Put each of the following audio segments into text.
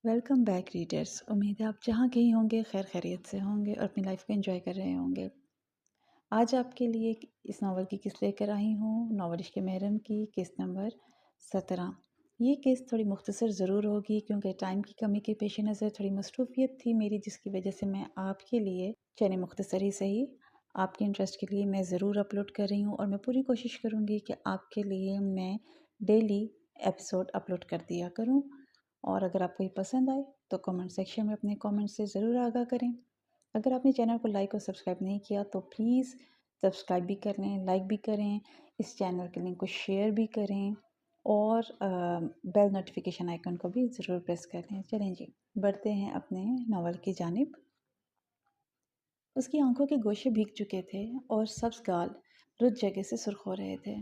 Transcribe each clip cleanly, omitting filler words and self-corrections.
Welcome back readers. उम्मीद है आप जहाँ कहीं होंगे खैर खैरियत से होंगे और अपनी लाइफ को एंजॉय कर रहे होंगे। आज आपके लिए इस नावल की किस्त लेकर आई हूँ। नावल इश्क महरम की किस्त नंबर 17। ये किस्त थोड़ी मुख्तसर ज़रूर होगी क्योंकि टाइम की कमी के पेश नज़र थोड़ी मसरूफियत थी मेरी, जिसकी वजह से मैं आपके लिए चने मुख्तसर ही सही आपके इंटरेस्ट के लिए मैं ज़रूर अपलोड कर रही हूँ। और मैं पूरी कोशिश करूँगी कि आपके लिए मैं डेली एपिसोड अपलोड कर दिया करूँ। और अगर आपको ये पसंद आए तो कमेंट सेक्शन में अपने कमेंट से ज़रूर आगाह करें। अगर आपने चैनल को लाइक और सब्सक्राइब नहीं किया तो प्लीज़ सब्सक्राइब भी कर लें, लाइक भी करें, इस चैनल के लिंक को शेयर भी करें और बेल नोटिफिकेशन आइकन को भी ज़रूर प्रेस कर लें। चलें जी, बढ़ते हैं अपने नावल की जानिब। उसकी आंखों के गोशे भीग चुके थे और सब्ज़ गाल रुत जगह से सुर्ख हो रहे थे।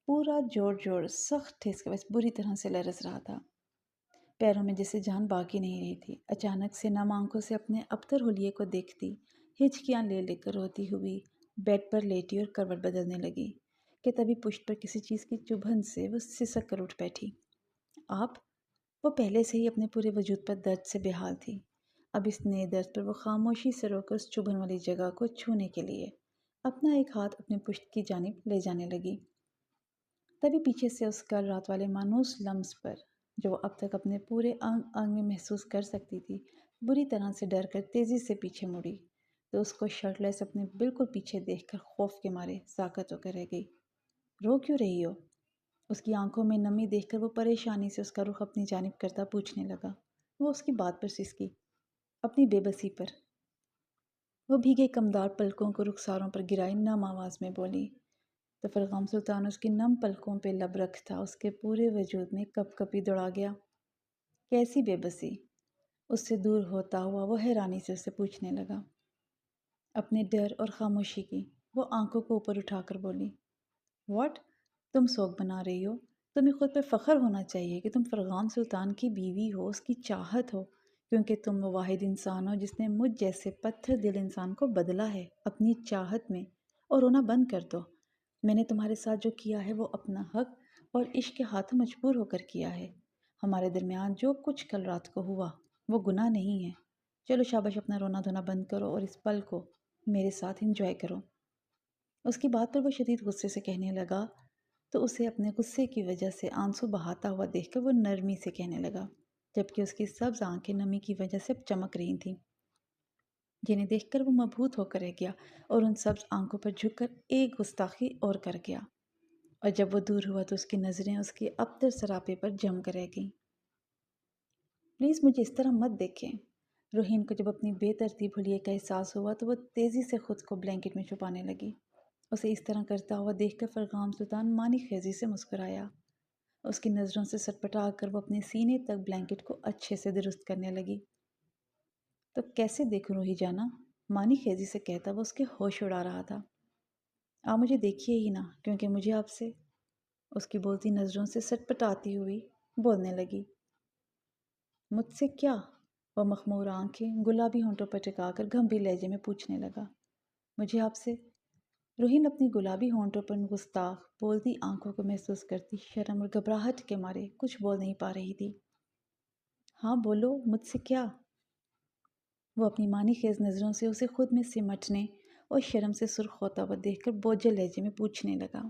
पूरा जोड़ जोड़ सख्त ठेस के वजह बुरी तरह से लरस रहा था। पैरों में जैसे जान बाकी नहीं रही थी। अचानक से नम आंखों से अपने अबतर हुलिये को देखती, हिचकियाँ ले लेकर रोती हुई बेड पर लेटी और करवट बदलने लगी कि तभी पुश्त पर किसी चीज़ की चुभन से वो सिसक कर उठ बैठी। आप? वो पहले से ही अपने पूरे वजूद पर दर्द से बेहाल थी। अब इस नए दर्द पर वो खामोशी से रोकर उस चुभन वाली जगह को छूने के लिए अपना एक हाथ अपनी पुश्त की जानिब ले जाने लगी। तभी पीछे से उस कल रात वाले मानूस लम्स पर, जो वो अब तक अपने पूरे अंग अंग में महसूस कर सकती थी, बुरी तरह से डर कर तेज़ी से पीछे मुड़ी तो उसको शर्टलेस अपने बिल्कुल पीछे देखकर खौफ के मारे साकत होकर रह गई। रो क्यों रही हो? उसकी आंखों में नमी देखकर वो परेशानी से उसका रुख अपनी जानिब करता पूछने लगा। वो उसकी बात पर सिसकी, अपनी बेबसी पर। वो भीगे कमदार पलकों को रुखसारों पर गिराए नम आवाज़ में बोली। तो फ़रग़ाम सुल्तान उसकी नम पलकों पे लब रख था। उसके पूरे वजूद में कपकपी दौड़ा गया। कैसी बेबसी? उससे दूर होता हुआ वो हैरानी से उससे पूछने लगा। अपने डर और खामोशी की वो आंखों को ऊपर उठाकर बोली, व्हाट? तुम शौक बना रही हो? तुम्हें खुद पर फ़ख्र होना चाहिए कि तुम फ़रग़ाम सुल्तान की बीवी हो, उसकी चाहत हो, क्योंकि तुम वो वाहिद इंसान हो जिसने मुझ जैसे पत्थर दिल इंसान को बदला है अपनी चाहत में। और रोना बंद कर दो। मैंने तुम्हारे साथ जो किया है वो अपना हक और इश्क के हाथों मजबूर होकर किया है। हमारे दरमियान जो कुछ कल रात को हुआ वो गुनाह नहीं है। चलो शाबाश, अपना रोना धोना बंद करो और इस पल को मेरे साथ एंजॉय करो। उसकी बात पर वो शदीद गुस्से से कहने लगा तो उसे अपने गुस्से की वजह से आंसू बहाता हुआ देखकर वो नरमी से कहने लगा, जबकि उसकी सब्ज आंखें नमी की वजह से अब चमक रही थीं, जिन्हें देखकर वो मबहूत होकर रह गया और उन सब्ज आंखों पर झुककर एक गुस्ताखी और कर गया। और जब वो दूर हुआ तो उसकी नज़रें उसके अबतर सरापे पर जम कर रह गईं। प्लीज़ मुझे इस तरह मत देखें। रोहिन को जब अपनी बेतरतीब हुलिये का एहसास हुआ तो वह तेज़ी से खुद को ब्लैंकेट में छुपाने लगी। उसे इस तरह करता हुआ देखकर फ़रग़ाम सुल्तान मानी खेजी से मुस्कुराया। उसकी नज़रों से सटपटा कर वो अपने सीने तक ब्लैंकेट को अच्छे से दुरुस्त करने लगी। तो कैसे देखूं रूही जाना? मानी खेजी से कहता वो उसके होश उड़ा रहा था। आप मुझे देखिए ही ना, क्योंकि मुझे आपसे, उसकी बोलती नज़रों से सटपटाती हुई बोलने लगी। मुझसे क्या? वह मखमूर आंखें गुलाबी होंठों पर टिकाकर गंभीर लहजे में पूछने लगा। मुझे आपसे? रोहिन अपनी गुलाबी होंठों पर गुस्ताख बोलती आंखों को महसूस करती शर्म और घबराहट के मारे कुछ बोल नहीं पा रही थी। हाँ बोलो, मुझसे क्या? वो अपनी मानी खेज नज़रों से उसे खुद में सिमटने और शर्म से सुर्ख होता हुआ देखकर बोझल लहजे में पूछने लगा।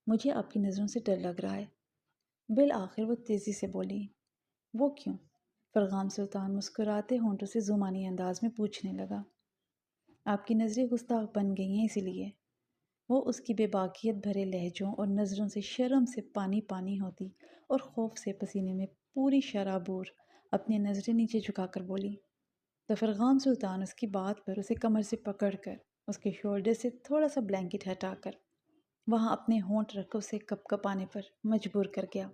मुझे आपकी नज़रों से डर लग रहा है। बिल आखिर वो तेज़ी से बोली। वो क्यों? फ़रग़ाम सुल्तान मुस्कुराते होंठों से जुमानी अंदाज में पूछने लगा। आपकी नज़रें गुस्ताख बन गई हैं इसीलिए। वो उसकी बेबाकियत भरे लहजों और नज़रों से शर्म से पानी पानी होती और खौफ से पसीने में पूरी शराबूर अपनी नज़रें नीचे झुकाकर बोली। तो फ़रग़ाम सुल्तान उसकी बात पर उसे कमर से पकड़कर उसके शोल्डर से थोड़ा सा ब्लैंकेट हटाकर वहाँ अपने होंठ रख उसे कपकपाने पर मजबूर कर गया।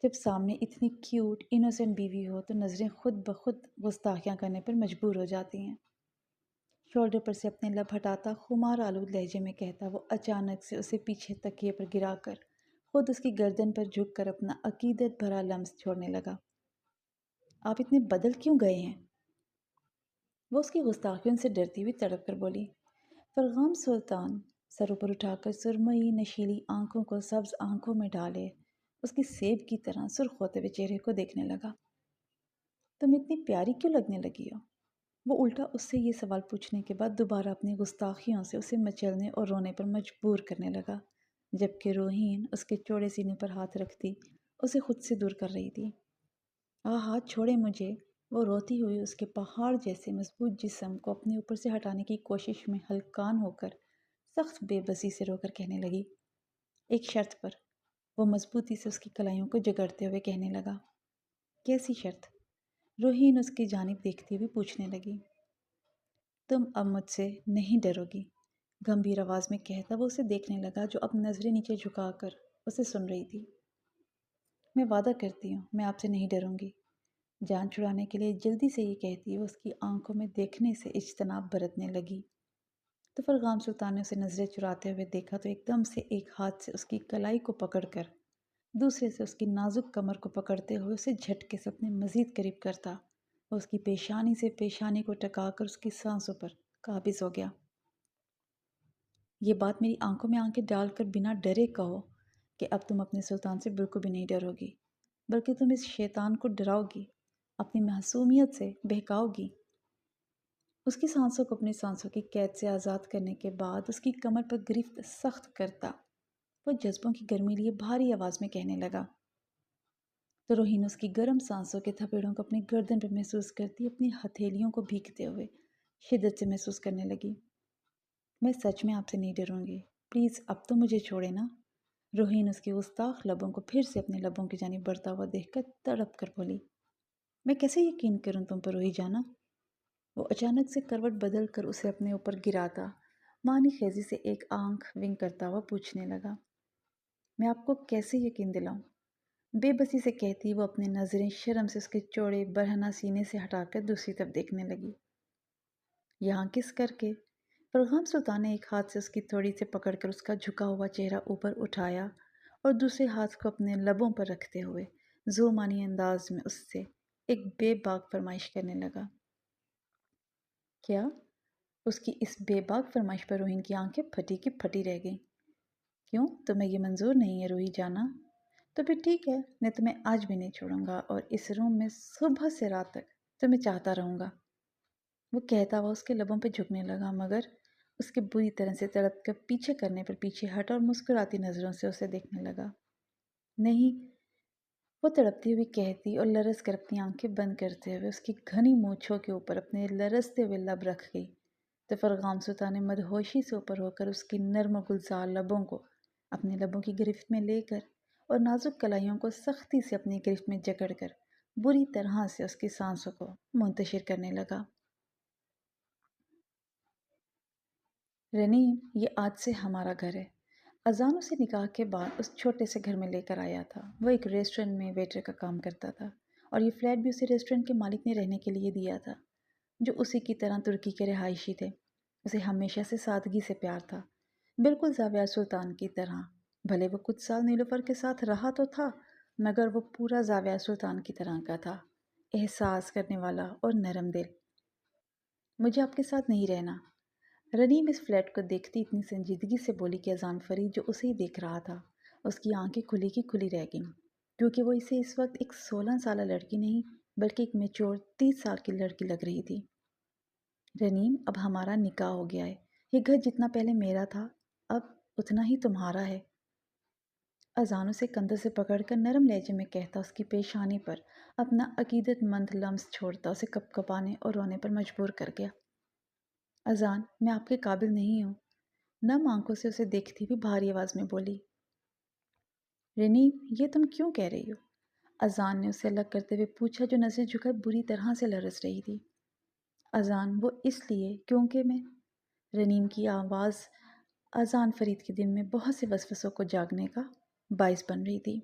जब सामने इतनी क्यूट इनोसेंट बीवी हो तो नज़रें खुद ब खुद गुस्ताखियाँ करने पर मजबूर हो जाती हैं। शोल्डर पर से अपने लब हटाता खुमार आलूद लहजे में कहता वो अचानक से उसे पीछे तकिए पर गिराकर खुद उसकी गर्दन पर झुककर अपना अकीदत भरा लम्स छोड़ने लगा। आप इतने बदल क्यों गए हैं? वो उसकी गुस्ताखियों से डरती हुई तड़प कर बोली। फ़रग़ाम सुल्तान सर ऊपर उठाकर सुरमई नशीली आंखों को सब्ज़ आंखों में डाले اس کی سیب کی طرح سرخ ہوتے ہوئے چہرے کو دیکھنے لگا۔ تم اتنی پیاری کیوں لگنے لگی ہو؟ وہ الٹا اس سے یہ سوال پوچھنے کے بعد دوبارہ اپنی گستاخیوں سے اسے مچلنے اور رونے پر مجبور کرنے لگا، جبکہ روحین اس کے چوڑے سینے پر ہاتھ رکھتی اسے خود سے دور کر رہی تھی۔ ہاتھ چھوڑے مجھے۔ وہ روتی ہوئی اس کے پہاڑ جیسے مضبوط جسم کو اپنے اوپر سے ہٹانے کی کوشش میں ہلکان ہو کر سخت بے بسی سے رو کر کہنے لگی، ایک شرط پر۔ وہ مضبوطی سے اس کی کلائیوں کو جگڑتے ہوئے کہنے لگا۔ کیسی شرط؟ روحین اس کی جانب دیکھتی ہوئی پوچھنے لگی۔ تم اب مجھ سے نہیں ڈرو گی، گمبھیر آواز میں کہتا وہ اسے دیکھنے لگا جو اب نظریں نیچے جھکا کر اسے سن رہی تھی۔ میں وعدہ کرتی ہوں میں آپ سے نہیں ڈروں گی۔ جان چھڑانے کے لیے جلدی سے یہ کہتی وہ اس کی آنکھوں میں دیکھنے سے اجتناب برتنے لگی۔ تو فرغام سلطان نے اسے نظریں چراتے ہوئے دیکھا تو ایک دم سے ایک ہاتھ سے اس کی کلائی کو پکڑ کر دوسرے سے اس کی نازک کمر کو پکڑتے ہوئے اسے جھٹکے سے اپنے مزید قریب کرتا۔ وہ اس کی پیشانی سے پیشانی کو ٹکا کر اس کی سانسوں پر قابض ہو گیا۔ یہ بات میری آنکھوں میں آنکھیں ڈال کر بنا ڈرے کہو کہ اب تم اپنے سلطان سے بالکل بھی نہیں ڈرو گی، بلکہ تم اس شیطان کو ڈراؤ گی، اپنی معصومیت سے بہکاؤ گی۔ اس کی سانسوں کو اپنی سانسوں کی قید سے آزاد کرنے کے بعد اس کی کمر پر گرفت سخت کرتا وہ جذبوں کی گرمی لیے بھاری آواز میں کہنے لگا۔ تو روحین اس کی گرم سانسوں کے تھپیڑوں کو اپنی گردن پہ محسوس کرتی اپنی ہتھیلیوں کو بھیگتے ہوئے شدت سے محسوس کرنے لگی۔ میں سچ میں آپ سے نہیں ڈروں گی، پلیز اب تو مجھے چھوڑے نا۔ روحین اس کی گستاخ لبوں کو پھر سے اپنے لبوں کی جانب بڑھتا ہوا دیکھ کر تڑپ کر بولی، میں کیسے یقین کروں تم پر روحی جانا؟ وہ اچانک سے کروٹ بدل کر اسے اپنے اوپر گراتا معنی خیزی سے ایک آنکھ ونگ کرتا ہوا پوچھنے لگا، میں آپ کو کیسے یقین دلاؤں؟ بے بسی سے کہتی وہ اپنی نظریں شرم سے اس کے چوڑے برہنہ سینے سے ہٹا کر دوسری طرف دیکھنے لگی۔ یہاں کس کر کے؟ فرغام سلطان نے ایک ہاتھ سے اس کی تھوڑی سے پکڑ کر اس کا جھکا ہوا چہرہ اوپر اٹھایا اور دوسرے ہاتھ کو اپنے لبوں پر رکھتے ہوئے ذومانی انداز میں اس سے ایک بے باک فرمائش کرنے لگا۔ کیا؟ اس کی اس بے باک فرمائش پر روحین کی آنکھیں پھٹی کی پھٹی رہ گئیں۔ کیوں؟ تمہیں یہ منظور نہیں ہے روحی جانا؟ تو پھر ٹھیک ہے، میں تمہیں آج بھی نہیں چھوڑوں گا اور اس روم میں صبح سے رات تک تمہیں چاہتا رہوں گا۔ وہ کہتا ہوا اس کے لبوں پہ جھکنے لگا مگر اس کے بری طرح سے تڑپ کر پیچھے کرنے پر پیچھے ہٹا اور مسکراتی نظروں سے اسے دیکھنے لگا۔ نہیں، وہ تڑپتی ہوئی کہتی اور لرز کر اپنی آنکھیں بند کرتے ہوئے اس کی گھنی مونچھوں کے اوپر اپنے لرزتے ہوئے لب رکھ گئی۔ تو فرغام سلطان نے مدہوشی سے اوپر ہو کر اس کی نرم و گلزار لبوں کو اپنے لبوں کی گرفت میں لے کر اور نازک کلائیوں کو سختی سے اپنی گرفت میں جکڑ کر بری طرح سے اس کی سانسوں کو منتشر کرنے لگا۔ رنیم، یہ آج سے ہمارا گھر ہے۔ اذان اسے نکاح کے بعد اس چھوٹے سے گھر میں لے کر آیا تھا۔ وہ ایک ریسٹورنٹ میں ویٹر کا کام کرتا تھا اور یہ فلیٹ بھی اسے ریسٹورنٹ کے مالک نے رہنے کے لیے دیا تھا، جو اسی کی طرح ترکی کے رہائشی تھے۔ اسے ہمیشہ سے سادگی سے پیار تھا، بالکل زاویہ سلطان کی طرح۔ بھلے وہ کچھ سال نیلوفر کے ساتھ رہا تو تھا مگر وہ پورا زاویہ سلطان کی طرح کا تھا، احساس کرنے والا اور نرم دل۔ مجھے آپ کے ساتھ نہیں رہنا، رنیم اس فلیٹ کو دیکھتی اتنی سنجیدگی سے بولی کہ اذان فرید جو اسے ہی دیکھ رہا تھا اس کی آنکھیں کھلی کی کھلی رہ گئیں، کیونکہ وہ اسے اس وقت ایک 16 سالہ لڑکی نہیں بلکہ ایک میچور 30 سال کی لڑکی لگ رہی تھی۔ رنیم، اب ہمارا نکاح ہو گیا ہے، یہ گھر جتنا پہلے میرا تھا اب اتنا ہی تمہارا ہے۔ اذان اسے کندھے سے پکڑ کر نرم لہجے میں کہتا اس کی پیشانی پر اپنا عقیدت مند لمس چھوڑتا اسے کپ کپانے اور رونے پر مجبور کر گیا۔ اذان، میں آپ کے قابل نہیں ہوں، نم آنکھوں سے اسے دیکھتی ہوئی بھاری آواز میں بولی۔ رنیم، یہ تم کیوں کہہ رہی ہو؟ اذان نے اسے الگ کرتے ہوئے پوچھا جو نظریں جھکر بری طرح سے لرز رہی تھی۔ اذان، وہ اس لیے کیونکہ میں… رنیم کی آواز اذان فرید کے دل میں بہت سے وسوسوں کو جاگنے کا باعث بن رہی تھی۔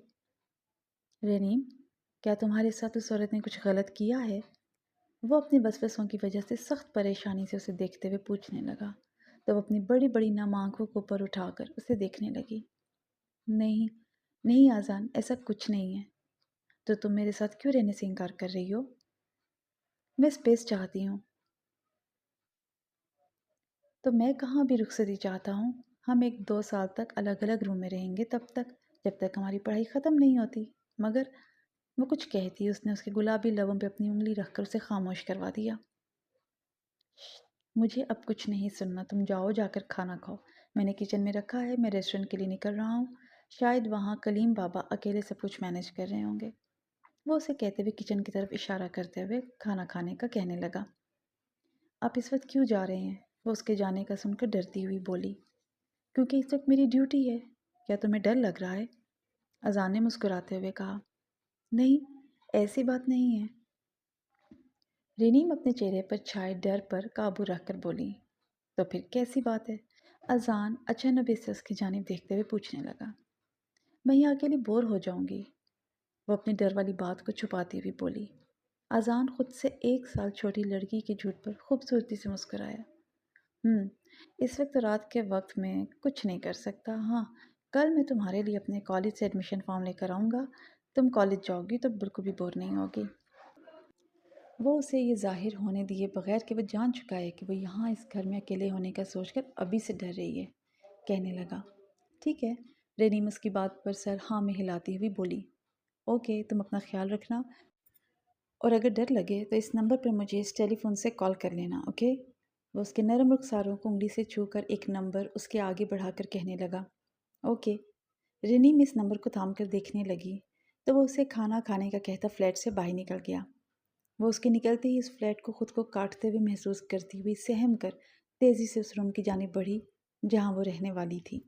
رنیم، کیا تمہارے ساتھ اس عورت نے کچھ غلط کیا ہے؟ وہ اپنے وسوسوں کی وجہ سے سخت پریشانی سے اسے دیکھتے ہوئے پوچھنے لگا، تو وہ اپنی بڑی بڑی نم آنکھوں کو اوپر اٹھا کر اسے دیکھنے لگی۔ نہیں نہیں اذان، ایسا کچھ نہیں ہے۔ تو تم میرے ساتھ کیوں رہنے سے انکار کر رہی ہو؟ میں اسپیس چاہتی ہوں۔ تو میں کہاں بھی رخصتی چاہتا ہوں، ہم 1-2 سال تک الگ الگ روم میں رہیں گے، تب تک जब तक हमारी पढ़ाई ख़त्म नहीं होती। मगर वो कुछ कहती, उसने उसके गुलाबी लबों पे अपनी उंगली रखकर उसे खामोश करवा दिया। मुझे अब कुछ नहीं सुनना, तुम जाओ जाकर खाना खाओ। मैंने किचन में रखा है, मैं रेस्टोरेंट के लिए निकल रहा हूँ। शायद वहाँ कलीम बाबा अकेले सब कुछ मैनेज कर रहे होंगे। वो उसे कहते हुए किचन की तरफ इशारा करते हुए खाना खाने का कहने लगा। आप इस वक्त क्यों जा रहे हैं? वो उसके जाने का सुनकर डरती हुई बोली। क्योंकि इस वक्त मेरी ड्यूटी है। क्या तुम्हें डर लग रहा है? अज़ान ने मुस्कुराते हुए कहा। नहीं, ऐसी बात नहीं है। रिनीम अपने चेहरे पर छाए डर पर काबू रखकर बोली। तो फिर कैसी बात है? अज़ान अचानक से उसकी जानिब देखते हुए पूछने लगा। मैं यहाँ अकेली बोर हो जाऊंगी। वो अपनी डर वाली बात को छुपाती हुई बोली। अज़ान खुद से 1 साल छोटी लड़की के झूठ पर खूबसूरती से मुस्कुराया। इस वक्त रात के वक्त में कुछ नहीं कर सकता। हाँ, कल मैं तुम्हारे लिए अपने कॉलेज से एडमिशन फॉर्म लेकर आऊँगा। तुम कॉलेज जाओगी तो बिल्कुल भी बोर नहीं होगी। वो उसे ये ज़ाहिर होने दिए बगैर कि वो जान चुका है कि वो यहाँ इस घर में अकेले होने का सोचकर अभी से डर रही है, कहने लगा। ठीक है। रेनीम उसकी बात पर सर हाँ में हिलाती हुई बोली। ओके, तुम अपना ख्याल रखना, और अगर डर लगे तो इस नंबर पर मुझे इस टेलीफोन से कॉल कर लेना, ओके? वो उसके नरम रुखसारों को उंगली से छूकर एक नंबर उसके आगे बढ़ाकर कहने लगा। ओके। रेनीम इस नंबर को थाम कर देखने लगी तो वो उसे खाना खाने का कहता फ्लैट से बाहर निकल गया। वो उसके निकलते ही इस फ्लैट को खुद को काटते हुए महसूस करती हुई सहम कर तेज़ी से उस रूम की जानिब बढ़ी जहाँ वो रहने वाली थी।